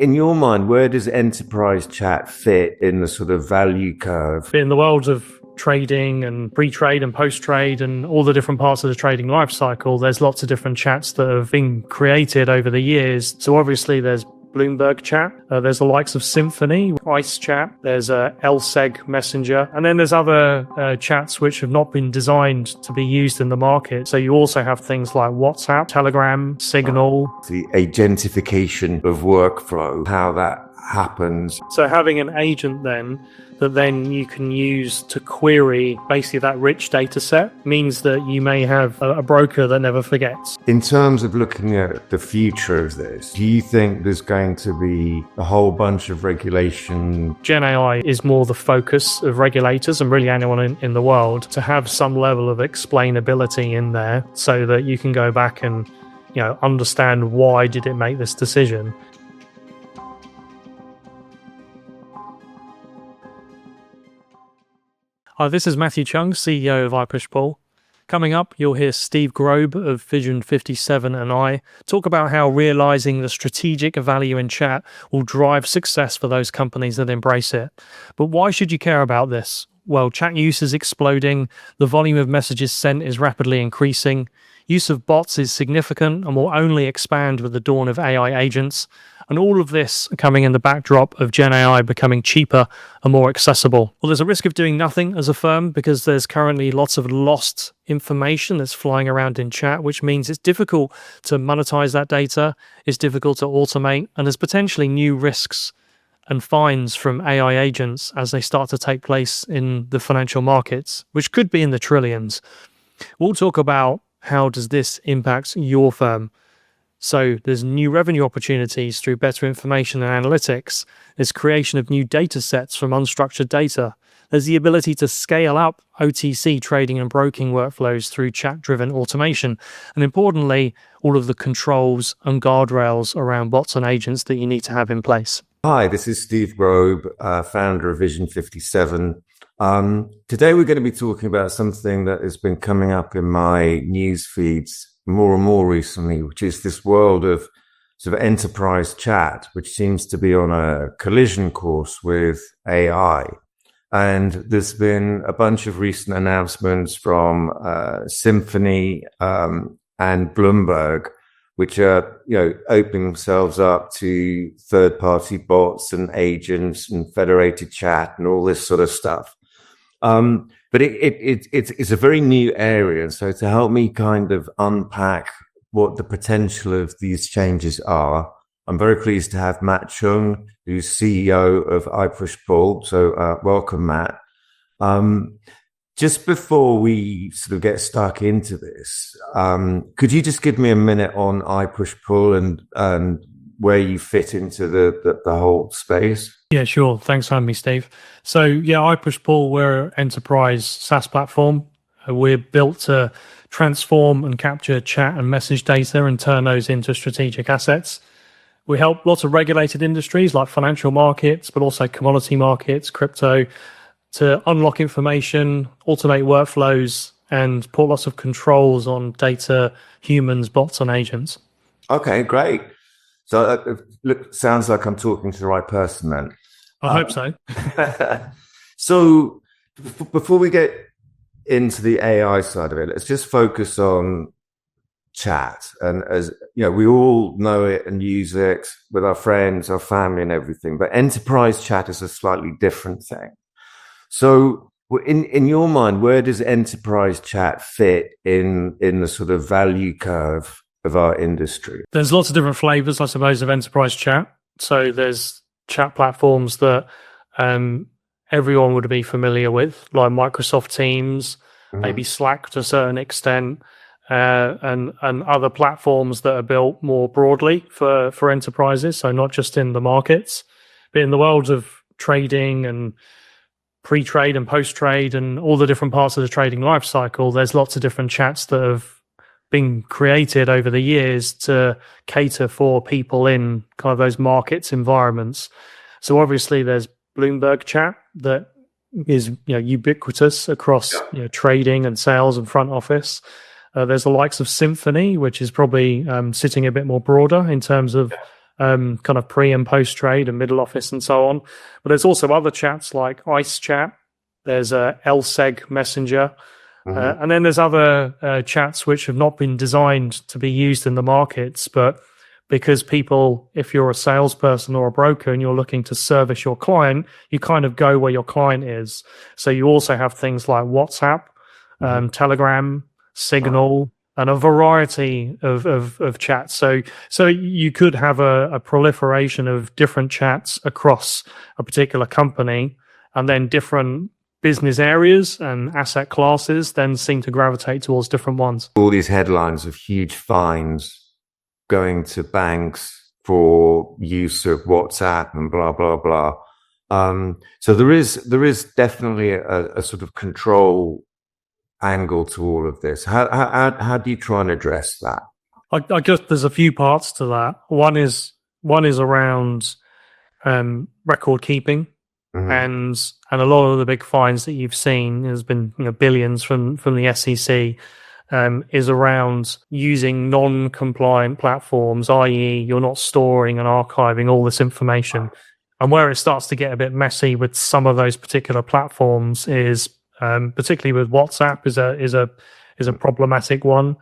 in your mind, where does enterprise chat fit in the sort of value curve? In the world of trading and pre-trade and post-trade and all the different parts of the trading life cycle, there's lots of different chats that have been created over the years. So obviously there's Bloomberg chat, there's the likes of Symphony, Ice chat, there's LSEG Messenger, and then there's other chats which have not been designed to be used in the market. So you also have things like WhatsApp, Telegram, Signal. The agentification of workflow, how that happens. So having an agent then you can use to query basically that rich data set means that you may have a broker that never forgets. In terms of looking at the future of this, do you think there's going to be a whole bunch of regulation? Gen AI is more the focus of regulators and really anyone in the world to have some level of explainability in there so that you can go back and understand why did it make this decision. Hi, this is Matthew Cheung, CEO of ipushpull. Coming up, you'll hear Steve Grob of Vision 57 and I talk about how realizing the strategic value in chat will drive success for those companies that embrace it. But why should you care about this? Well, chat use is exploding, the volume of messages sent is rapidly increasing, use of bots is significant and will only expand with the dawn of AI agents, and all of this coming in the backdrop of Gen AI becoming cheaper and more accessible. Well, there's a risk of doing nothing as a firm because there's currently lots of lost information that's flying around in chat, which means it's difficult to monetize that data, it's difficult to automate, and there's potentially new risks and fines from AI agents as they start to take place in the financial markets, which could be in the trillions. We'll talk about how does this impact your firm. So there's new revenue opportunities through better information and analytics. There's creation of new data sets from unstructured data. There's the ability to scale up OTC trading and broking workflows through chat-driven automation. And importantly, all of the controls and guardrails around bots and agents that you need to have in place. Hi, this is Steve Grob, founder of Vision 57. Today we're going to be talking about something that has been coming up in my news feeds more and more recently, which is this world of sort of enterprise chat, which seems to be on a collision course with AI. And there's been a bunch of recent announcements from Symphony and Bloomberg, which are, opening themselves up to third-party bots and agents and federated chat and all this sort of stuff. But it's a very new area. So to help me kind of unpack what the potential of these changes are, I'm very pleased to have Matt Cheung, who's CEO of ipushpull. So welcome, Matt. Just before we sort of get stuck into this, could you just give me a minute on ipushpull and where you fit into the whole space? Yeah, sure. Thanks for having me, Steve. So ipushpull, we're an enterprise SaaS platform. We're built to transform and capture chat and message data and turn those into strategic assets. We help lots of regulated industries like financial markets, but also commodity markets, crypto, to unlock information, automate workflows, and put lots of controls on data, humans, bots, and agents. Okay, great. So sounds like I'm talking to the right person then. I hope so. So before we get into the AI side of it, let's just focus on chat. And as we all know it and use it with our friends, our family and everything, but enterprise chat is a slightly different thing. So in your mind, where does enterprise chat fit in the sort of value curve of our industry? There's lots of different flavors, I suppose, of enterprise chat. So there's chat platforms that everyone would be familiar with, like Microsoft Teams, maybe Slack to a certain extent, and other platforms that are built more broadly for enterprises. So not just in the markets, but in the world of trading and pre-trade and post-trade and all the different parts of the trading life cycle, there's lots of different chats that have been created over the years to cater for people in kind of those markets environments. So obviously there's Bloomberg chat that is ubiquitous across trading and sales and front office. There's the likes of Symphony, which is probably sitting a bit more broader in terms of kind of pre and post trade and middle office and so on. But there's also other chats like ICE chat. There's a LSEG messenger. And then there's other chats which have not been designed to be used in the markets, but because people, if you're a salesperson or a broker and you're looking to service your client, you kind of go where your client is. So you also have things like WhatsApp, Telegram, Signal, and a variety of chats. So you could have a proliferation of different chats across a particular company, and then different business areas and asset classes then seem to gravitate towards different ones. All these headlines of huge fines going to banks for use of WhatsApp and blah, blah, blah. So there is definitely a sort of control angle to all of this. How do you try and address that? I guess there's a few parts to that. One is around record keeping. And a lot of the big fines that you've seen has been billions from the SEC is around using non-compliant platforms, i.e. you're not storing and archiving all this information. And where it starts to get a bit messy with some of those particular platforms is particularly with WhatsApp is a problematic one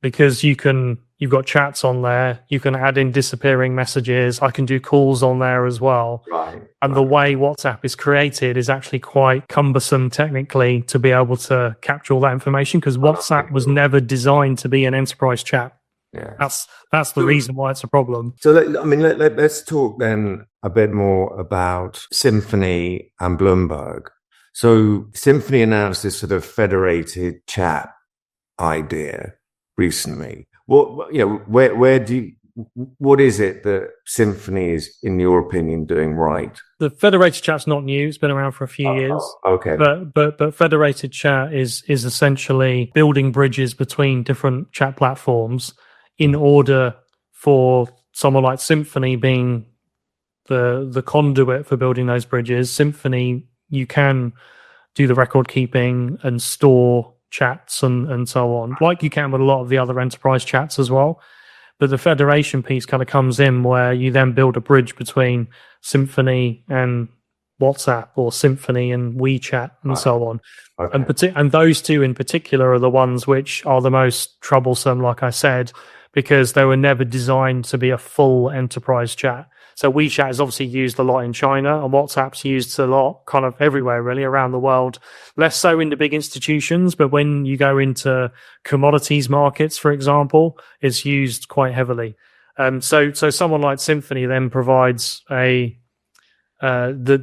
because you've got chats on there. You can add in disappearing messages. I can do calls on there as well. And the way WhatsApp is created is actually quite cumbersome technically to be able to capture all that information because WhatsApp was never designed to be an enterprise chat. Yeah, that's the reason why it's a problem. So let's talk then a bit more about Symphony and Bloomberg. So Symphony announced this sort of federated chat idea recently. What is it that Symphony is, in your opinion, doing right? The federated chat's not new; it's been around for a few years. Okay, but federated chat is essentially building bridges between different chat platforms in order for someone like Symphony being the conduit for building those bridges. Symphony, you can do the record keeping and store chats and so on, like you can with a lot of the other enterprise chats as well. But the federation piece kind of comes in where you then build a bridge between Symphony and WhatsApp or Symphony and WeChat and so on. Okay. And those two in particular are the ones which are the most troublesome, like I said, because they were never designed to be a full enterprise chat. So WeChat is obviously used a lot in China, and WhatsApp's used a lot kind of everywhere, really, around the world. Less so in the big institutions, but when you go into commodities markets, for example, it's used quite heavily. So someone like Symphony then provides the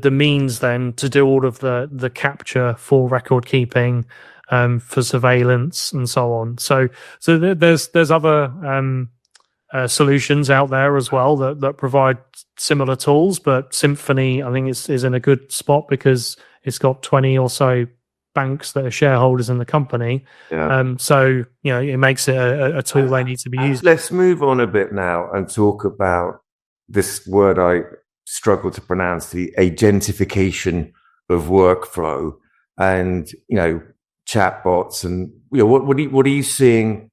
means then to do all of the capture for record keeping, for surveillance and so on. So there's other solutions out there as well that provide similar tools, but Symphony I think is in a good spot because it's got 20 or so banks that are shareholders in the company. So it makes it a tool they need to be used. Let's move on a bit now and talk about this word I struggle to pronounce, the agentification of workflow and chatbots, and what are you seeing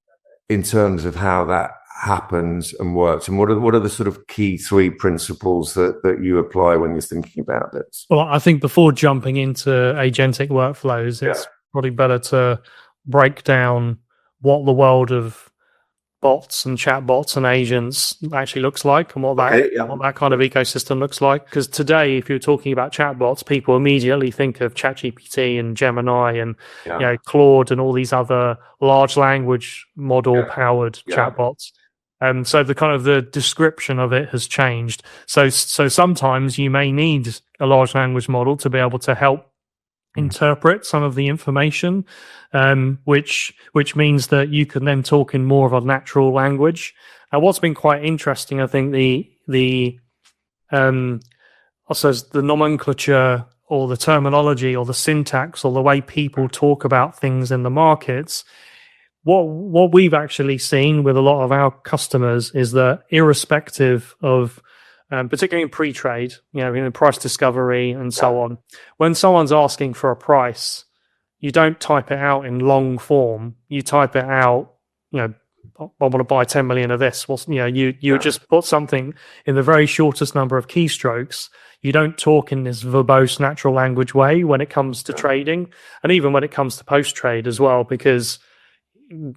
in terms of how that happens and works, and what are the sort of key three principles that you apply when you're thinking about this? Well, I think before jumping into agentic workflows, it's probably better to break down what the world of bots and chatbots and agents actually looks like and what that kind of ecosystem looks like. Because today, if you're talking about chatbots, people immediately think of ChatGPT and Gemini and Claude and all these other large language model powered chatbots. So the kind of the description of it has changed. So sometimes you may need a large language model to be able to help interpret some of the information, which means that you can then talk in more of a natural language. And what's been quite interesting, I think, the nomenclature or the terminology or the syntax or the way people talk about things in the markets. What we've actually seen with a lot of our customers is that irrespective of, particularly in pre-trade, in price discovery and so on, when someone's asking for a price, you don't type it out in long form. You type it out, want to buy 10 million of this. Well, you just put something in the very shortest number of keystrokes. You don't talk in this verbose natural language way when it comes to trading, and even when it comes to post trade as well, because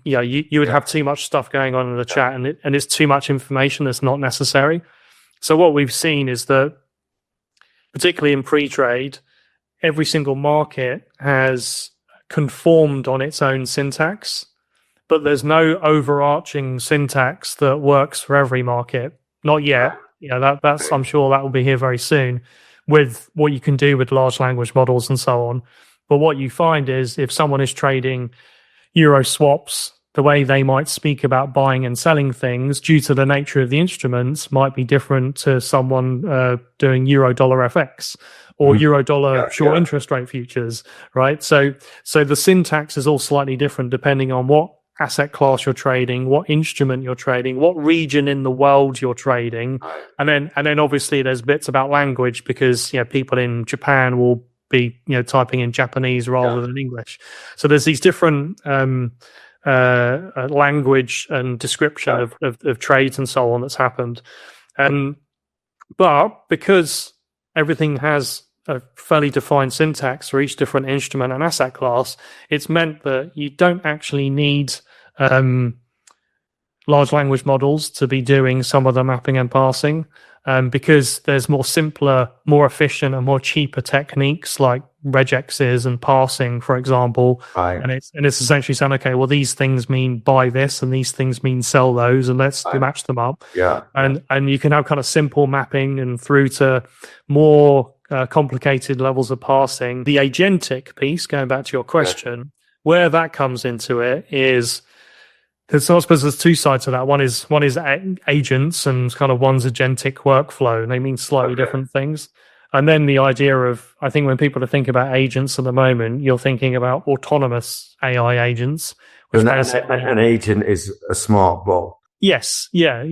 you would have too much stuff going on in the chat, and it's too much information that's not necessary. So what we've seen is that, particularly in pre-trade, every single market has conformed on its own syntax, but there's no overarching syntax that works for every market. Not yet. That's I'm sure that will be here very soon with what you can do with large language models and so on. But what you find is if someone is trading euro swaps, the way they might speak about buying and selling things due to the nature of the instruments might be different to someone doing euro dollar FX or euro dollar short interest rate futures, right? So the syntax is all slightly different depending on what asset class you're trading, what instrument you're trading, what region in the world you're trading, and then obviously there's bits about language because people in Japan will be typing in Japanese rather than English. So there's these different language and description of trades and so on that's happened, but because everything has a fairly defined syntax for each different instrument and asset class, it's meant that you don't actually need large language models to be doing some of the mapping and parsing, because there's more simpler, more efficient, and more cheaper techniques like regexes and parsing, for example. Right. And it's essentially saying, okay, well, these things mean buy this, and these things mean sell those, and let's match them up. And you can have kind of simple mapping and through to more complicated levels of parsing. The agentic piece, going back to your question, where that comes into it is, so I suppose there's two sides to that. One is agents, and kind of one's agentic workflow, and they mean slightly different things. And then the idea of, I think when people are thinking about agents at the moment, you're thinking about autonomous AI agents. Which an agent is a smart bot. Yes, yeah.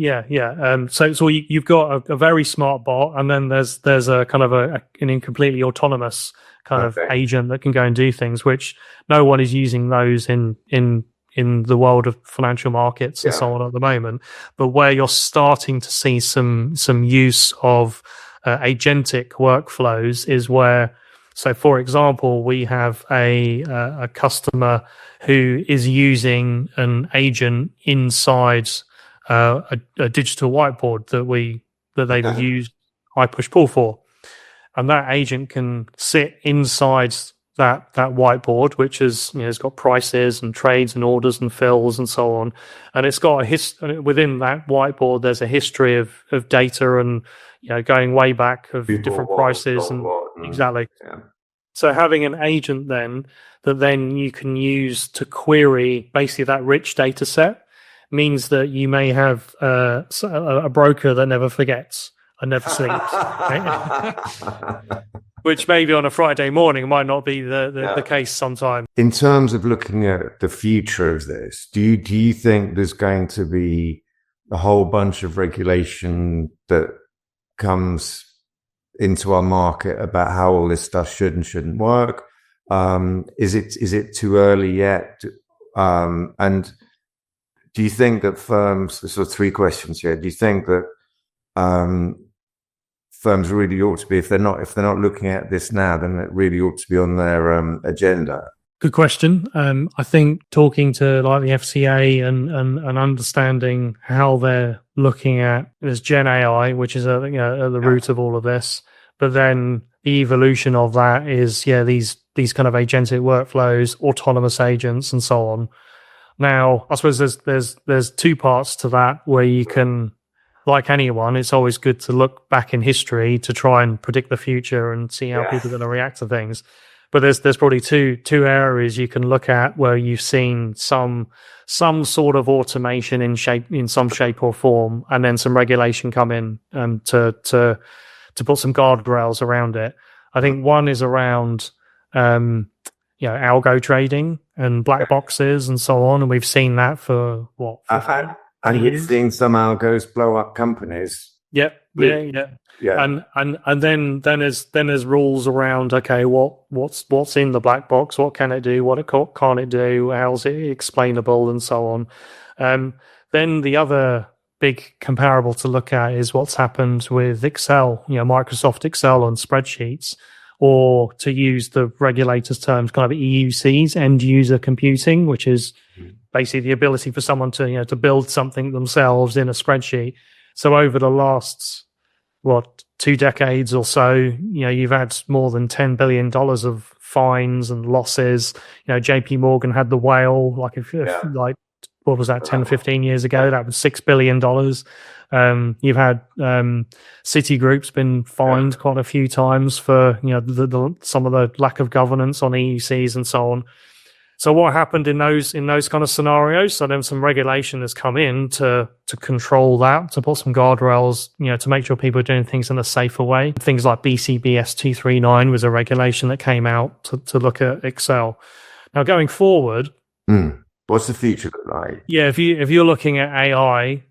So you've got a very smart bot, and then there's a kind of an completely autonomous kind of agent that can go and do things, which no one is using those in the world of financial markets and so on at the moment. But where you're starting to see some use of agentic workflows is where, so for example, we have a customer who is using an agent inside a digital whiteboard that they've used ipushpull for, and that agent can sit inside that whiteboard, which is it's got prices and trades and orders and fills and so on, and it's got within that whiteboard there's a history of data and going way back of different prices and exactly. So having an agent then that then you can use to query basically that rich data set means that you may have a broker that never forgets and never sleeps. Which maybe on a Friday morning might not be the case sometimes. In terms of looking at the future of this, do you think there's going to be a whole bunch of regulation that comes into our market about how all this stuff should and shouldn't work? Is it too early yet? And do you think that firms, there's sort of three questions here. Do you think that firms really ought to be, if they're not looking at this now, then it really ought to be on their agenda? Good question. I think talking to like the FCA and understanding how they're looking at, there's Gen AI, which is at the root of all of this, but then the evolution of that is these kind of agentic workflows, autonomous agents, and so on. Now, I suppose there's two parts to that where you can, like anyone, it's always good to look back in history to try and predict the future and see how people are going to react to things. But there's probably two areas you can look at where you've seen some sort of automation in some shape or form, and then some regulation come in to put some guardrails around it. I think one is around algo trading and black boxes and so on, and we've seen that for what? And you've seen some algos blow up companies. Yep. Yeah. And then there's rules around, okay, what's in the black box, what can it do, what can't it do, how's it explainable, and so on. Then the other big comparable to look at is what's happened with Excel, Microsoft Excel on spreadsheets, or to use the regulators' terms, kind of EUCs, end user computing, which is basically the ability for someone to, to build something themselves in a spreadsheet. So over the last, 2 decades or so, you've had more than $10 billion of fines and losses. JP Morgan had the whale, what was that, 10, 15 years ago? That was $6 billion. You've had Citigroup's been fined quite a few times for some of the lack of governance on EUCs and so on. So what happened in those kind of scenarios? So then some regulation has come in to control that, to put some guardrails, to make sure people are doing things in a safer way. Things like BCBS 239 was a regulation that came out to look at Excel. Now going forward, what's the future look like? Yeah, if you're looking at AI,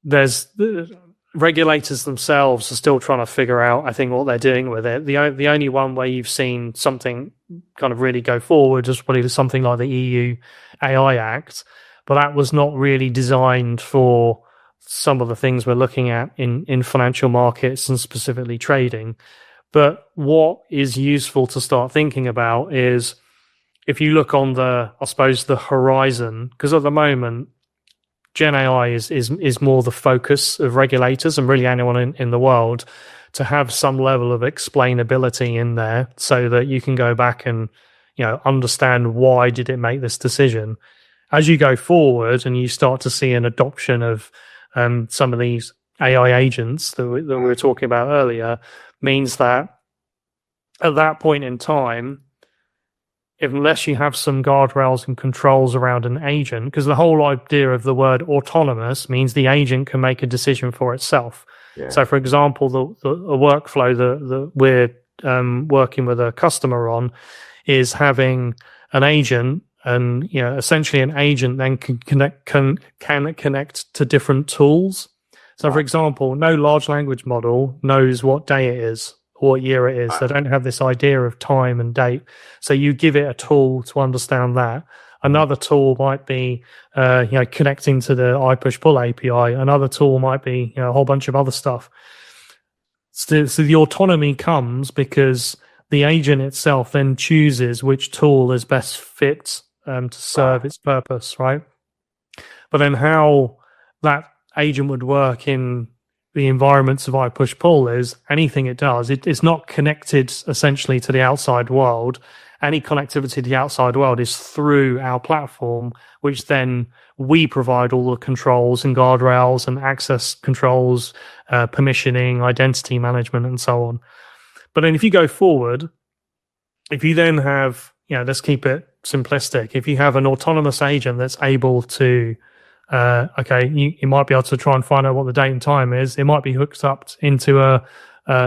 there's the regulators themselves are still trying to figure out, I think, what they're doing with it. The only one where you've seen something kind of really go forward is probably something like the EU AI Act, but that was not really designed for some of the things we're looking at in financial markets and specifically trading. But what is useful to start thinking about is, if you look on the horizon, because at the moment, Gen AI is more the focus of regulators and really anyone in the world, to have some level of explainability in there so that you can go back and understand why did it make this decision. As you go forward and you start to see an adoption of some of these AI agents that we were talking about earlier, means that at that point in time, unless you have some guardrails and controls around an agent, because the whole idea of the word autonomous means the agent can make a decision for itself. Yeah. So, for example, the workflow that we're working with a customer on is having an agent, and essentially an agent then can connect to different tools. So, for example, no large language model knows what day it is or what year it is. They don't have this idea of time and date. So you give it a tool to understand that. Another tool might be, connecting to the ipushpull API. Another tool might be, a whole bunch of other stuff. So the autonomy comes because the agent itself then chooses which tool is best fit to serve its purpose, right? But then how that agent would work in the environments of ipushpull is anything it does, it's not connected essentially to the outside world. Any connectivity to the outside world is through our platform, which then we provide all the controls and guardrails and access controls, permissioning, identity management, and so on. But then if you go forward, if you then have, let's keep it simplistic. If you have an autonomous agent that's able to you might be able to try and find out what the date and time is. It might be hooked up into a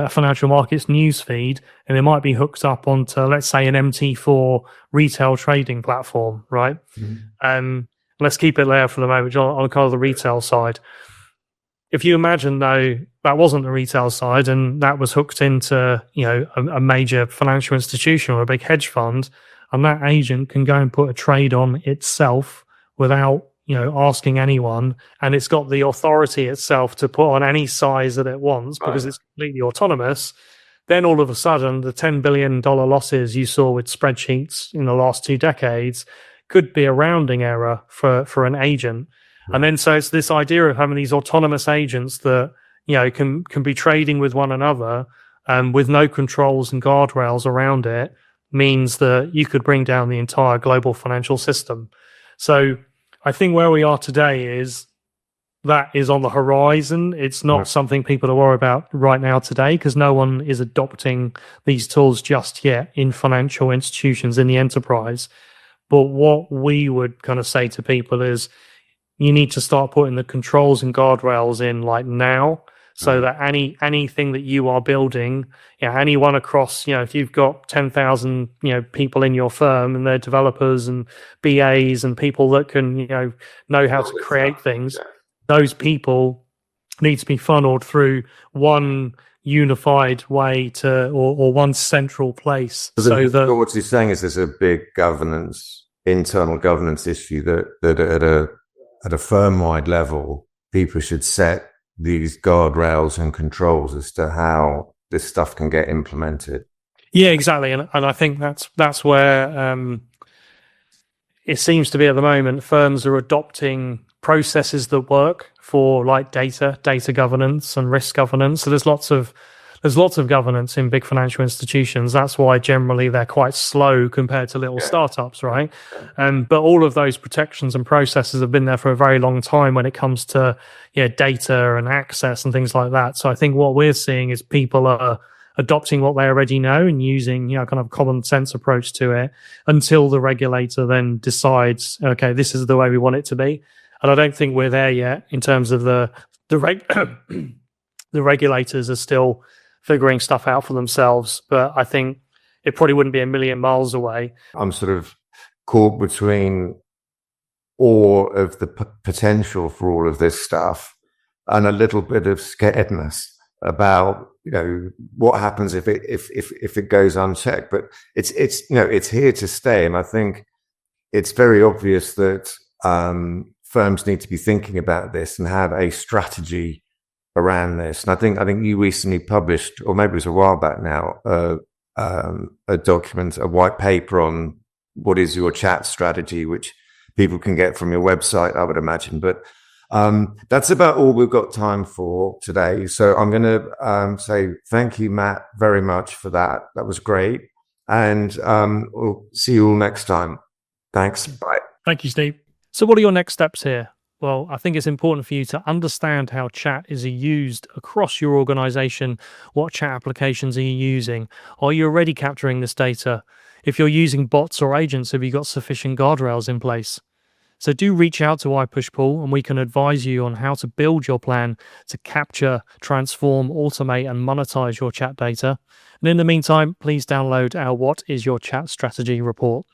financial markets news feed, and it might be hooked up onto, let's say, an MT4 retail trading platform, right? Mm-hmm. Let's keep it there for the moment on kind of the retail side. If you imagine, though, that wasn't the retail side and that was hooked into, a major financial institution or a big hedge fund, and that agent can go and put a trade on itself without asking anyone, and it's got the authority itself to put on any size that it wants because it's completely autonomous, then all of a sudden the $10 billion losses you saw with spreadsheets in the last 2 decades could be a rounding error for an agent. And then so it's this idea of having these autonomous agents that can be trading with one another with no controls and guardrails around it, means that you could bring down the entire global financial system. So I think where we are today is that is on the horizon. It's not something people are worried about right now today, because no one is adopting these tools just yet in financial institutions in the enterprise. But what we would kind of say to people is you need to start putting the controls and guardrails in like now, so that anything that you are building, anyone across, if you've got 10,000, people in your firm and they're developers and BAs and people that can, know how to create things, those people need to be funneled through one unified way or one central place. So that what you're saying is there's a big governance internal governance issue that at a firm-wide level, people should set these guardrails and controls as to how this stuff can get implemented. Yeah, exactly. And I think that's where it seems to be at the moment. Firms are adopting processes that work for like data governance and risk governance. So there's lots of governance in big financial institutions. That's why generally they're quite slow compared to little startups, right? But all of those protections and processes have been there for a very long time when it comes to data and access and things like that. So I think what we're seeing is people are adopting what they already know and using kind of common sense approach to it until the regulator then decides, okay, this is the way we want it to be. And I don't think we're there yet in terms of the regulators are still figuring stuff out for themselves. But I think it probably wouldn't be a million miles away. I'm sort of caught between awe of the potential for all of this stuff and a little bit of scaredness about what happens if it goes unchecked. But it's here to stay, and I think it's very obvious that firms need to be thinking about this and have a strategy around this. And I think you recently published, or maybe it was a while back now, a document, a white paper on what is your chat strategy, which people can get from your website, I would imagine. But that's about all we've got time for today. So I'm going to say thank you, Matt, very much for that. That was great. And we'll see you all next time. Thanks. Bye. Thank you, Steve. So what are your next steps here? Well, I think it's important for you to understand how chat is used across your organization. What chat applications are you using? Are you already capturing this data? If you're using bots or agents, have you got sufficient guardrails in place? So do reach out to ipushpull and we can advise you on how to build your plan to capture, transform, automate and monetize your chat data. And in the meantime, please download our What is Your Chat Strategy report.